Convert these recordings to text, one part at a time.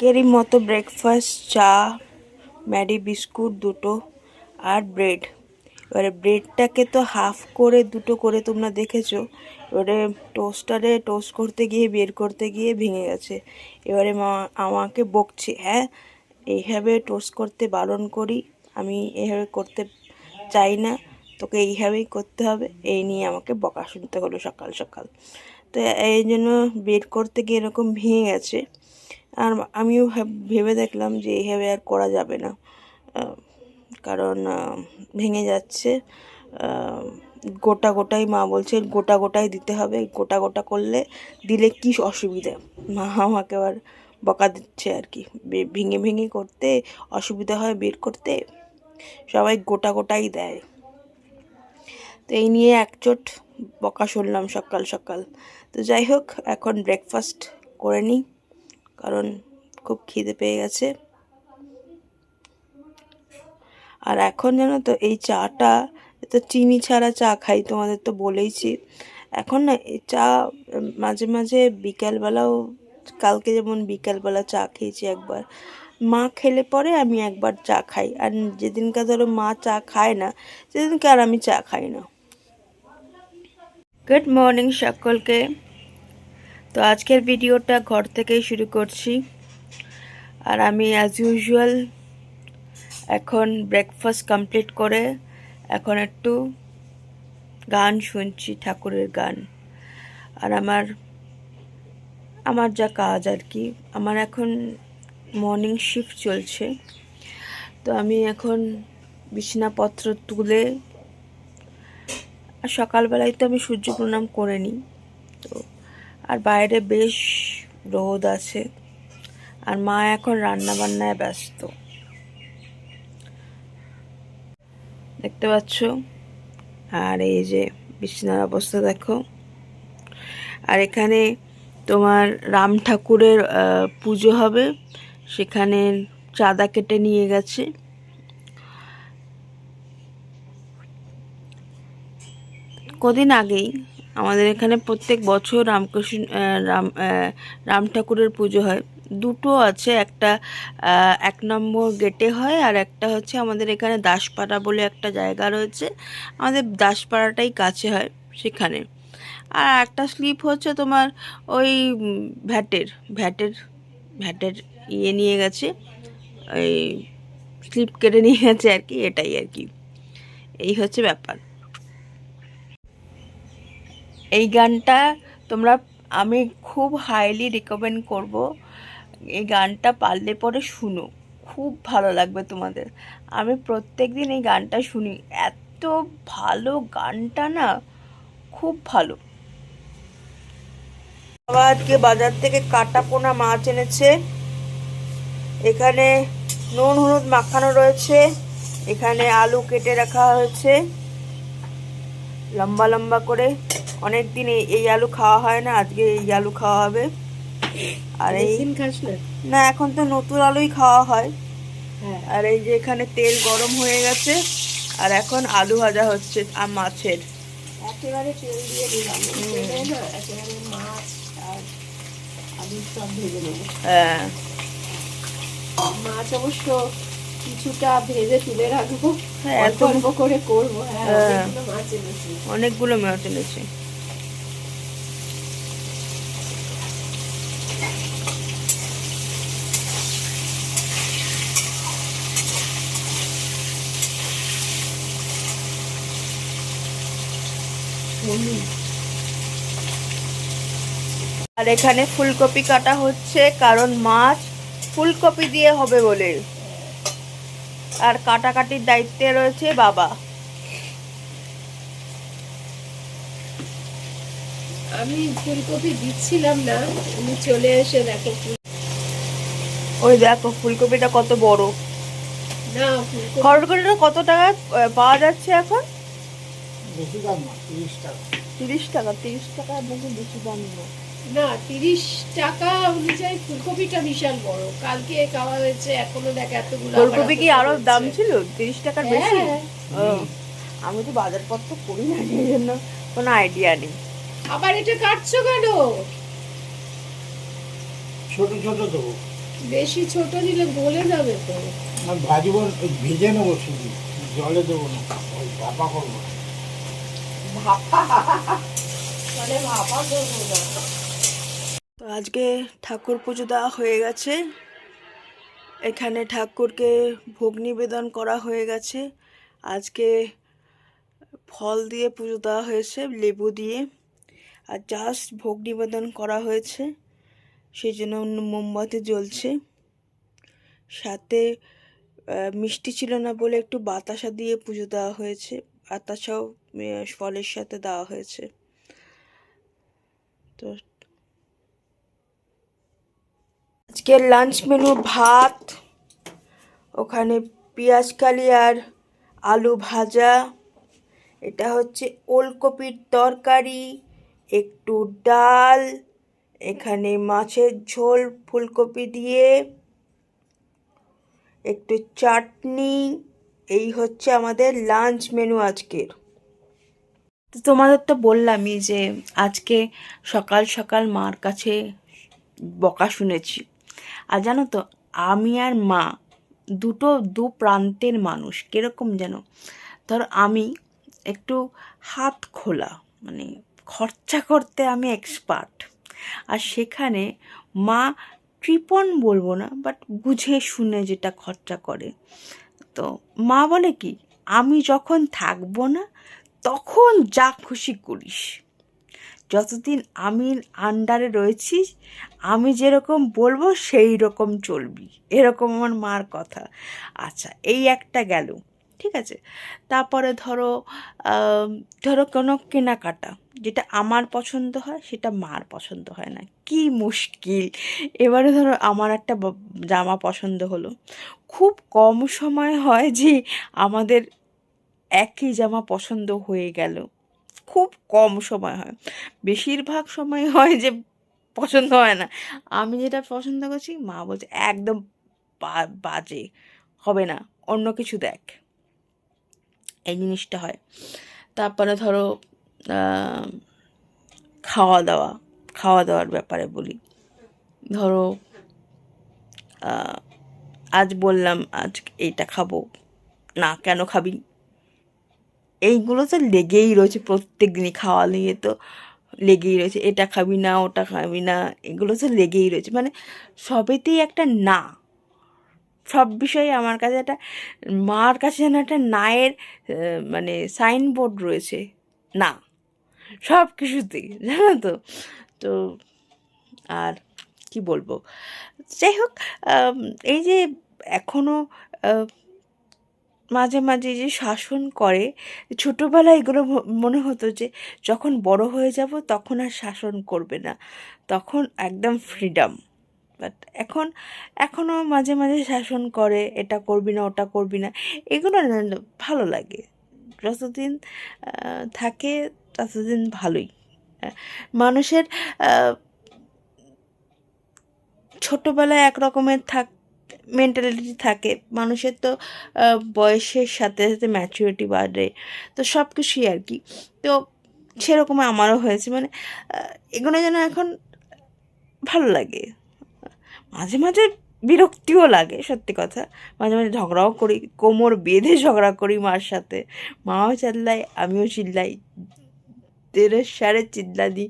আজকেরই মতো ব্রেকফাস্ট চা, Mary biscuit দুটো আর ব্রেড। এবারে ব্রেডটাকে তো হাফ করে দুটো করে তোমরা দেখেছো। এবারে টোস্টারে টোস্ট করতে গিয়ে বের করতে গিয়ে ভেঙে গেছে। এবারে মা আমাকে বকছে, হ্যাঁ এইভাবে টোস্ট করতে বারণ করি, আমি এইভাবে করতে চাই না, তোকে এইভাবেই করতে হবে, এই নিয়ে আমাকে বকা শুনতে হলো সকাল সকাল। তো এই জন্য বের করতে গিয়ে এরকম ভেঙে গেছে। আর আমিও ভেবে দেখলাম যে এইভাবে আর করা যাবে না, কারণ ভেঙে যাচ্ছে। গোটা গোটাই মা বলছে গোটা গোটাই দিতে হবে, গোটা গোটা করলে দিলে কি অসুবিধা। মা আমাকে আবার বকা দিচ্ছে আর কি, ভেঙে ভেঙে করতে অসুবিধা হয় বের করতে, সবাই গোটা গোটাই দেয়। তো এই নিয়ে একচোট বকা শুনলাম সকাল সকাল। তো যাই হোক, এখন ব্রেকফাস্ট করে নিই, কারণ খুব খিদে পেয়ে গেছে। আর এখন জানো তো এই চাটা তো চিনি ছাড়া চা খাই, তোমাদের তো বলেইছি। এখন না এই চা মাঝে মাঝে বিকালবেলাও, কালকে যেমন বিকালবেলা চা খেয়েছি একবার, মা খেলে পরে আমি একবার চা খাই, আর যেদিনকে ধরো মা চা খায় না সেদিনকে আর আমি চা খাই না। গুড মর্নিং সকলকে। তো আজকের ভিডিওটা ঘর থেকেই শুরু করছি। আর আমি অ্যাজ ইউজুয়াল এখন ব্রেকফাস্ট কমপ্লিট করে এখন একটু গান শুনছি, ঠাকুরের গান। আর আমার যা কাজ আর কি, আমার এখন মর্নিং শিফট চলছে। তো আমি এখন বিছানাপত্র তুলে, আর সকালবেলায় তো আমি সূর্য প্রণাম করে নিই। তো আর বাইরে বেশ রোদ আছে, আর মা এখন রান্না বান্নায় ব্যস্ত, দেখতে পাচ্ছ। আর এই যে বিছানার অবস্থা দেখো। আর এখানে তোমার রাম ঠাকুরের পুজো হবে, সেখানে চাঁদা কেটে নিয়ে গেছে। কদিন আগেই আমাদের এখানে প্রত্যেক বছর রামকৃষ্ণ রাম ঠাকুরের পুজো হয়। দুটো আছে, একটা 1 নম্বর গেটে হয়, আর একটা হচ্ছে আমাদের এখানে দাসপাড়া বলে একটা জায়গা রয়েছে, আমাদের দাসপাড়াটাই কাছে হয় সেখানে। আর একটা স্লিপ হচ্ছে তোমার ওই ভ্যাটের ভ্যাটের ভ্যাটের ইয়ে নিয়ে গেছে, ওই স্লিপ কেটে নিয়ে গেছে আর কি, এটাই আর কি, এই হচ্ছে ব্যাপার। এই গানটা তোমরা, আমি খুব হাইলি রিকমেন্ড করব, এই গানটা পারলে পরে শুনো, খুব ভালো লাগবে তোমাদের। আমি প্রত্যেক দিন এই গানটা শুনি, এত ভালো গানটা না, খুব ভালো। বাবা আজকে বাজার থেকে কাটা পোনা মাছ এনেছে, এখানে নুন হলুদ মাখানো রয়েছে, এখানে আলু কেটে রাখা হয়েছে লম্বা লম্বা করে। অনেক দিন এই আলু খাওয়া হয় না, আজকে এই আলু খাওয়া হবে। আর এই না, এখন তো নতুন আলুই খাওয়া হয়। আর এই যে এখানে তেল গরম হয়ে গেছে, আর এখন আলু ভাজা হচ্ছে আর মাছের, একেবারে তেল দিয়ে দিলাম, একেবারে মাছ আর আলু সব ভেজে নেবো। হ্যাঁ, মাছ অবশ্য কিছুটা ভেজে তুলে রাখবো, অল্প অল্প করে করবো। হ্যাঁ, অনেকগুলো মাছ এনেছি। আর এখানে ফুলকপি কাটা হচ্ছে, কারণ মাছ ফুলকপি দিয়ে হবে বলে। আর কাটাকাটির দায়িত্বে রয়েছে বাবা। আমি ফুলকপি দিচ্ছিলাম না, আমি চলে এসে দেখো, ওই দেখো ফুলকপিটা কত বড়। না ফুলকপিটা কত টাকায় পাওয়া যাচ্ছে এখন? বেশি দাম না, 30 টাকা। 30 টাকা? 30 টাকা নাকি বেশি দাম না, 30 টাকা অনুযায়ী ফুলকপিটা বিশাল বড়, কালকে খাওয়া হয়েছে, এখনো দেখ এতগুলো। ফুলকপি কি আরো দাম ছিল 30 টাকার বেশি? হ্যাঁ। আমি তো বাজারপত্র করি না, এই জন্য কোনো আইডিয়া নেই। আবার এটা কাটছো কেন? ছোট ছোট দেবো। বেশি ছোট নিলে গলে যাবে তো। আর ভাজবো, ভেজে নেবো শুধু, জলে দেবো না, ওই ভাপা করবো না। মানে ভাপা করবো না। তো আজকে ঠাকুর পুজো দেওয়া হয়ে গেছে। এখানে ঠাকুরকে ভোগ নিবেদন করা হয়ে গেছে। আজকে ফল দিয়ে পুজো দেওয়া হয়েছে, লেবু দিয়ে, আর জাস্ট ভোগ নিবেদন করা হয়েছে, সেই জন্য মোমবাতি জ্বলছে। সাথে মিষ্টি ছিল না বলে একটু বাতাসা দিয়ে পুজো দেওয়া হয়েছে, বাতাসাও ফলের সাথে দেওয়া হয়েছে। তো আজকের লাঞ্চ মেনু ভাত, ওখানে পেঁয়াজ কালি আর আলু ভাজা, এটা হচ্ছে ওলকপির তরকারি, একটু ডাল, এখানে মাছের ঝোল ফুলকপি দিয়ে, একটু চাটনি। এই হচ্ছে আমাদের লাঞ্চ মেনু আজকের। তো তোমাদের তো বললামই যে আজকে সকাল সকাল মার কাছে বকা শুনেছি। আর জানো তো, আমি আর মা দু প্রান্তের মানুষ। কীরকম যেন, ধরো আমি একটু হাত খোলা, মানে খরচা করতে আমি এক্সপার্ট, আর সেখানে মা কৃপণ বলবো না, বাট বুঝে শুনে যেটা খরচা করে। তো মা বলে কি, আমি যখন থাকবো না তখন যা খুশি করিস, যতদিন আমি আন্ডারে রয়েছি আমি যেরকম বলবো সেই রকম চলবি, এরকম আমার মার কথা। আচ্ছা, এই একটা গেল, ঠিক আছে। তারপরে ধরো কোনো কেনাকাটা, যেটা আমার পছন্দ হয় সেটা মার পছন্দ হয় না, কি মুশকিল। এবারে ধরো আমার একটা জামা পছন্দ হলো, খুব কম সময় হয় যে আমাদের একই জামা পছন্দ হয়ে গেল, খুব কম সময় হয়। বেশিরভাগ সময় হয় যে পছন্দ হয় না। আমি যেটা পছন্দ করছি মা বলছে একদম বাজে, হবে না, অন্য কিছু দেখ। এই জিনিসটা হয়। তারপরে ধরো খাওয়া দাওয়ার ব্যাপারে বলি। ধরো আজ বললাম আজ এইটা খাবো না, কেন খাবি, এইগুলো তো লেগেই রয়েছে, প্রত্যেক দিনই খাওয়া নিয়ে তো লেগেই রয়েছে, এটা খাবি না ওটা খাবি না, এগুলো তো লেগেই রয়েছে। মানে সবেতেই একটা না, সব বিষয়ে আমার কাছে একটা, মার কাছে যেন একটা নায়ের মানে সাইনবোর্ড রয়েছে, না সব কিছুতেই, জানো তো। তো আর কি বলবো, যাই হোক, এই যে এখনও মাঝে মাঝে যে শাসন করে, ছোটোবেলায় এগুলো মনে হতো যে যখন বড় হয়ে যাব তখন আর শাসন করবে না, তখন একদম ফ্রিডম। বাট এখনও মাঝে মাঝে শাসন করে, এটা করবি না ওটা করবি না, এগুলো না ভালো লাগে। যতদিন থাকে ততদিন ভালোই। মানুষের ছোটোবেলায় এক রকমের মেন্টালিটি থাকে, মানুষের তো বয়সের সাথে সাথে ম্যাচুরিটি বাড়ে, তো সব কিছুই আর কি। তো সেরকম আমারও হয়েছে, মানে এগুলো যেন এখন ভালো লাগে। মাঝে মাঝে বিরক্তিও লাগে, সত্যি কথা। মাঝে মাঝে ঝগড়াও করি, কোমর বেঁধে ঝগড়া করি মার সাথে, মাও চিল্লায় আমিও চিল্লাই, তেরে সারে চিল্লা দিই,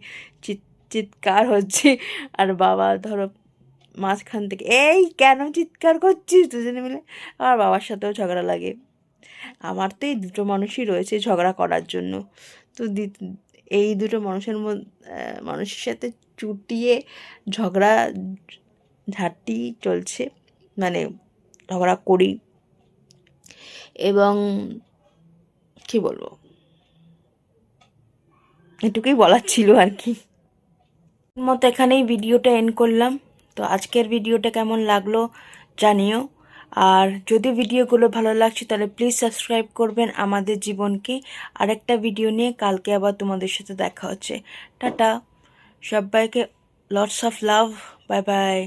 চিৎকার হচ্ছে, আর বাবা ধরো মাঝখান থেকে এই কেন চিৎকার করছিস, দুজনে মিলে। আর বাবার সাথেও ঝগড়া লাগে। আমার তো এই দুটো মানুষই রয়েছে ঝগড়া করার জন্য। তো এই দুটো মানুষের সাথে চুটিয়ে ঝগড়া ঝাঁটি চলছে, মানে ঝগড়া করি। এবং কি বলবো, এটুকুই বলার ছিল আর কি। মতো এখানেই ভিডিওটা এন্ড করলাম। তো আজকের ভিডিওটা কেমন লাগলো জানিও, আর যদি ভিডিওগুলো ভালো লাগছে তাহলে প্লিজ সাবস্ক্রাইব করবেন আমাদের জীবনকে। আরেকটা ভিডিও নিয়ে কালকে আবার তোমাদের সাথে দেখা হচ্ছে। টাটা, সবাইকে lots of love, bye bye.